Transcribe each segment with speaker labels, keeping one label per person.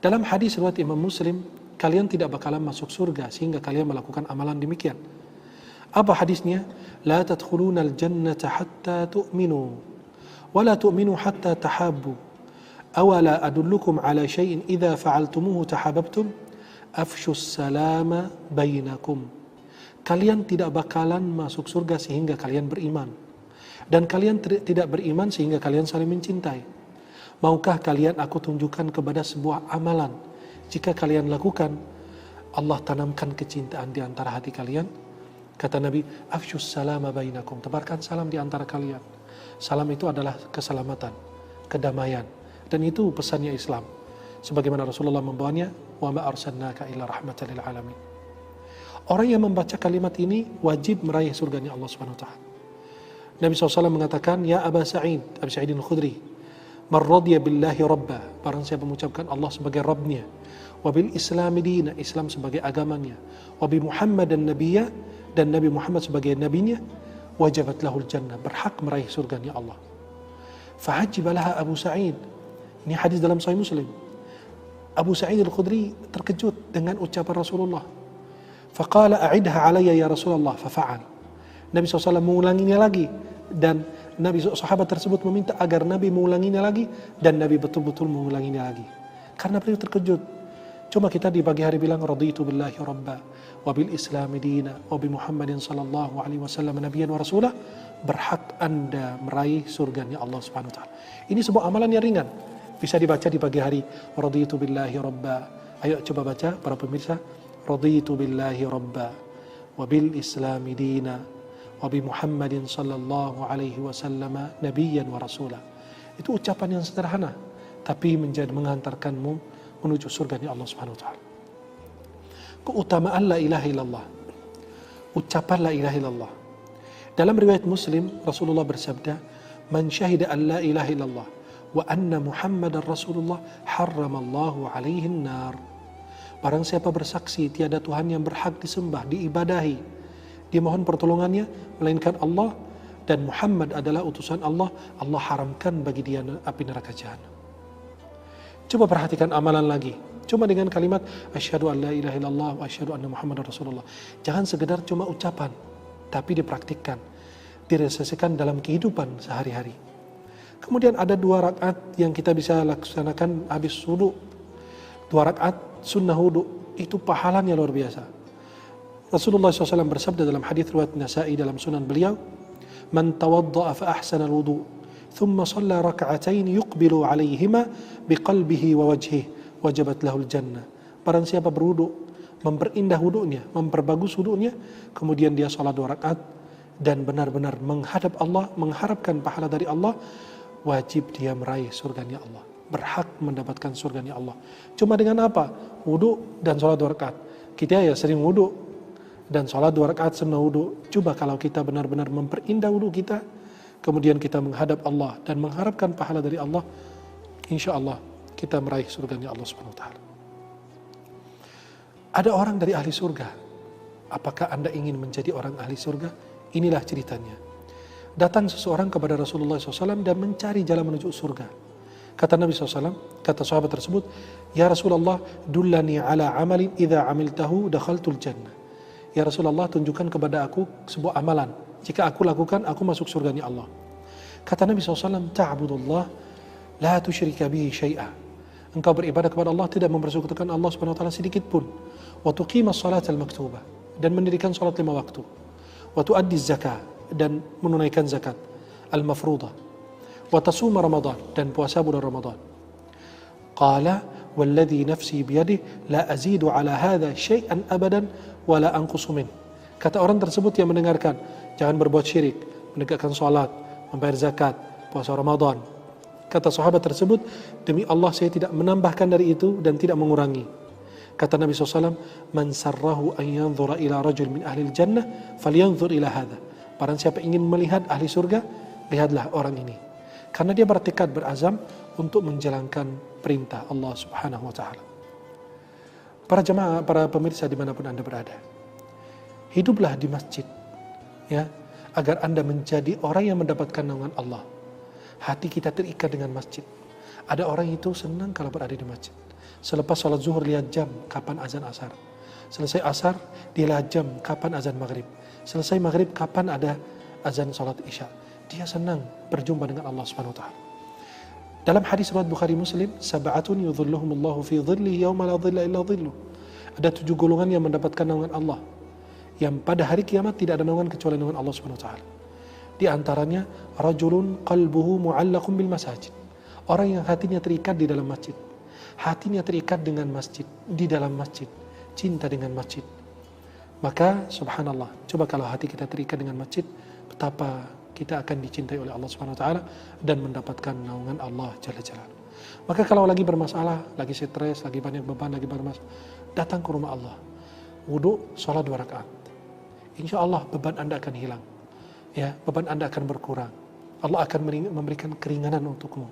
Speaker 1: Dalam hadis riwayat Imam Muslim, kalian tidak bakalan masuk surga sehingga kalian melakukan amalan demikian. Apa hadisnya? La tadkhulunal jannata hatta tu'minu wa la tu'minu hatta tahabbu. Awala adullukum ala syai'in idza fa'altumuhu tahabbtum afshus salama bainakum. Kalian tidak bakalan masuk surga sehingga kalian beriman, dan kalian tidak beriman sehingga kalian saling mencintai. Maukah kalian aku tunjukkan kepada sebuah amalan, jika kalian lakukan Allah tanamkan kecintaan di antara hati kalian? Kata Nabi, afshus salama bainakum, tebarkan salam di antara kalian. Salam itu adalah keselamatan, kedamaian, dan itu pesannya Islam. Sebagaimana Rasulullah membawanya, wa ma arsalnaka illa rahmatan lil alamin. Orang yang membaca kalimat ini wajib meraih surganya Allah Subhanahu wa taala. Nabi SAW mengatakan, ya Aba Sa'id, Abu Sa'id al-Khudri, man radiya billahi rabba, barang siapa mengucapkan Allah sebagai Rabbnya, wa bil islami dina, Islam sebagai agamanya, wa bi Muhammadan nabiyya, dan Nabi Muhammad sebagai nabinya, wajabat lahul jannah, berhak meraih surganya Allah. Fa'ajibalaha Abu Sa'id. Ini hadis dalam Sahih Muslim. Abu Sa'id al-Khudri terkejut dengan ucapan Rasulullah. Faqala a'idha alayya ya Rasulullah, fafa'al. Nabi SAW mengulanginya lagi, dan sahabat tersebut meminta agar Nabi mengulanginya lagi, dan Nabi betul-betul mengulanginya lagi. Karena beliau terkejut. Cuma kita di pagi hari bilang raditu billahi rabba wa bil islami dina wa bi Muhammadin sallallahu alaihi wasallam nabiyyan wa rasulah, berhak Anda meraih surganya Allah Subhanahu wa taala. Ini sebuah amalan yang ringan, bisa dibaca di pagi hari. Raditu billahi rabba. Ayo coba baca para pemirsa. Raditu billahi rabba wa bil islami dina wa bi Muhammadin sallallahu alaihi wasallam nabiyyan wa rasulah. Itu ucapan yang sederhana, tapi mengantarkanmu menuju surganya Allah Subhanahu wa taala. Keutamaan la ilaha illallah. Ucapan la ilaha illallah. Dalam riwayat Muslim, Rasulullah bersabda, "Man syahida an la ilaha illallah wa anna Muhammadar Rasulullah harramallahu alaihi an-nar." Barang siapa bersaksi tiada Tuhan yang berhak disembah, diibadahi, dimohon pertolongannya melainkan Allah, dan Muhammad adalah utusan Allah, Allah haramkan bagi dia api neraka jahanam. Coba perhatikan amalan lagi. Cuma dengan kalimat asyhadu an la ilaha illallah wa asyhadu anna Muhammadar Rasulullah. Jangan sekedar cuma ucapan, tapi dipraktikkan, direalisasikan dalam kehidupan sehari-hari. Kemudian ada 2 rakaat yang kita bisa laksanakan habis wudu. 2 rakaat sunnah wudu, itu pahalanya luar biasa. Rasulullah SAW bersabda dalam hadis riwayat Nasa'i dalam sunan beliau, man tawadda'a fa ahsana al-wudu thumma shalla raka'atain yuqbilu 'alaihima biqalbihi wa wajhihi wajabat lahul jannah. Barang siapa berwudu, memperindah wudunya, memperbagus wudunya, kemudian dia salat 2 rakaat dan benar-benar menghadap Allah, mengharapkan pahala dari Allah, wajib dia meraih surganya Allah, berhak mendapatkan surganya Allah. Cuma dengan apa? Wudu dan salat 2 rakaat. Kita ya sering wudu dan salat 2 rakaat sunnah wudu. Coba kalau kita benar-benar memperindah wudu kita, kemudian kita menghadap Allah dan mengharapkan pahala dari Allah, insya Allah kita meraih surganya Allah Subhanahu wa taala. Ada orang dari ahli surga. Apakah Anda ingin menjadi orang ahli surga? Inilah ceritanya. Datang seseorang kepada Rasulullah SAW dan mencari jalan menuju surga. Kata Nabi SAW, kata sahabat tersebut, ya Rasulullah, dullani ala amalin idza amiltahu dakhaltul jannah. Ya Rasulullah, tunjukkan kepada aku sebuah amalan, jika aku lakukan, aku masuk surganya Allah. Kata Nabi SAW, ta'budullah la tusyrika bihi syai'a. Engkau beribadah kepada Allah, tidak mempersekutukan Allah Subhanahu wa taala sedikit pun. Wa tuqimas salatal maktubah, dan mendirikan salat 5 waktu. Wa tuaddiz zakah, dan menunaikan zakat al-mafruḍah. Wa tasuma Ramadan, dan puasa bulan Ramadan. Qala walladhi nafsi biyadihi la azidu ala hadha syai'an abadan wa la anqusu min. Kata orang tersebut yang mendengarkan, jangan berbuat syirik, menegakkan salat, membayar zakat, puasa Ramadan. Kata sahabat tersebut, demi Allah saya tidak menambahkan dari itu dan tidak mengurangi. Kata Nabi SAW, man sarrahu an yanzura ila rajul min ahli jannah falyanzur ila hadha. Barang siapa ingin melihat ahli surga, lihatlah orang ini. Karena dia bertekad, berazam untuk menjalankan perintah Allah Subhanahu wa taala. Para jemaah, para pemirsa dimanapun Anda berada, hiduplah di masjid, ya, agar Anda menjadi orang yang mendapatkan naungan Allah. Hati kita terikat dengan masjid. Ada orang itu senang kalau berada di masjid. Selepas sholat zuhur lihat jam, kapan azan asar. Selesai asar, dia lihat jam, kapan azan maghrib. Selesai maghrib, kapan ada azan sholat isya. Dia senang berjumpa dengan Allah Subhanahu wa ta'ala. Dalam hadis riwayat Bukhari Muslim, sab'atun yudhilluhumullahu fi dhillihi yawma la dhilla illa dhilluh. Ada 7 golongan yang mendapatkan naungan Allah, yang pada hari kiamat tidak ada naungan kecuali naungan Allah Subhanahu wa ta'ala. Di antaranya rajulun qalbuhu mu'allaqun bil masajid. Orang yang hatinya terikat di dalam masjid. Hatinya terikat dengan masjid, di dalam masjid, cinta dengan masjid. Maka subhanallah, coba kalau hati kita terikat dengan masjid, betapa kita akan dicintai oleh Allah Subhanahu wa taala dan mendapatkan naungan Allah Jalla Jalaluhu. Maka kalau lagi bermasalah, lagi stres, lagi banyak beban, lagi bermasalah, datang ke rumah Allah. Wudu, sholat 2 rakaat. Insya Allah beban Anda akan hilang. Ya, beban Anda akan berkurang. Allah akan memberikan keringanan untukmu.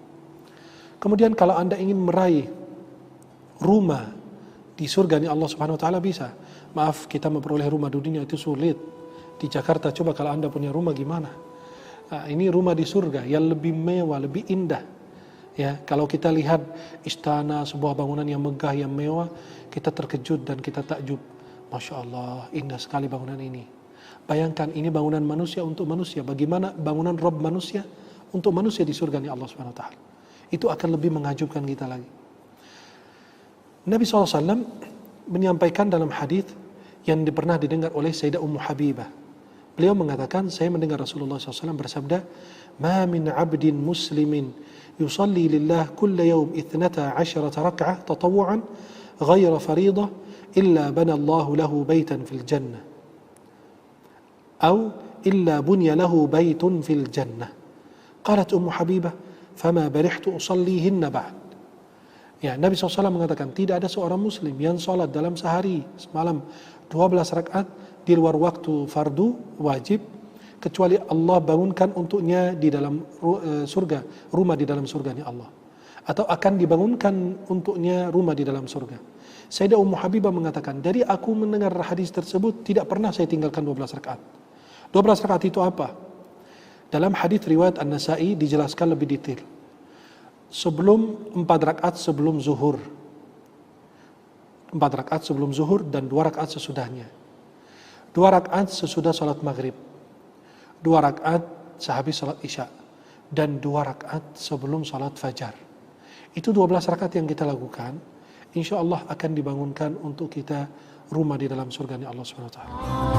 Speaker 1: Kemudian kalau Anda ingin meraih rumah di surga ni Allah Subhanahu wa taala bisa. Maaf, kita memperoleh rumah di dunia itu sulit. Di Jakarta coba kalau Anda punya rumah gimana? Nah, ini rumah di surga yang lebih mewah, lebih indah. Ya, kalau kita lihat istana, sebuah bangunan yang megah, yang mewah, kita terkejut dan kita takjub. Masya Allah, indah sekali bangunan ini. Bayangkan ini bangunan manusia untuk manusia. Bagaimana bangunan Rabb manusia untuk manusia di surga ni Allah Subhanahu wa taala. Itu akan lebih mengajubkan kita lagi. Nabi SAW menyampaikan dalam hadis yang pernah didengar oleh Sayyidah Ummu Habibah. Beliau mengatakan, saya mendengar Rasulullah SAW bersabda, "Ma min 'abdin muslimin yusalli lillah kulla yawm 12 rak'ah tatawwu'an ghayra fariidah illa bana Allahu lahu baitan fil jannah atau illa bunya lahu baitun fil jannah." Qalat Ummu Habibah, "Fama barihtu usallihinna ba'd." Ya, Nabi SAW mengatakan, tidak ada seorang muslim yang sholat dalam sehari semalam 12 rakaat di luar waktu fardu wajib, kecuali Allah bangunkan untuknya di dalam surga, rumah di dalam surganya Allah, atau akan dibangunkan untuknya rumah di dalam surga. Sayyidah Ummu Habibah mengatakan, dari aku mendengar hadis tersebut tidak pernah saya tinggalkan 12 rakaat. 12 rakaat itu apa? Dalam hadis riwayat An-Nasa'i dijelaskan lebih detail. Sebelum 4 rakaat sebelum zuhur, 4 rakaat sebelum zuhur dan 2 rakaat sesudahnya, 2 rakaat sesudah salat maghrib, 2 rakaat sehabis salat isya, dan 2 rakaat sebelum salat fajar. Itu 12 rakaat yang kita lakukan, insya Allah akan dibangunkan untuk kita rumah di dalam surga Allah Subhanahu wa taala.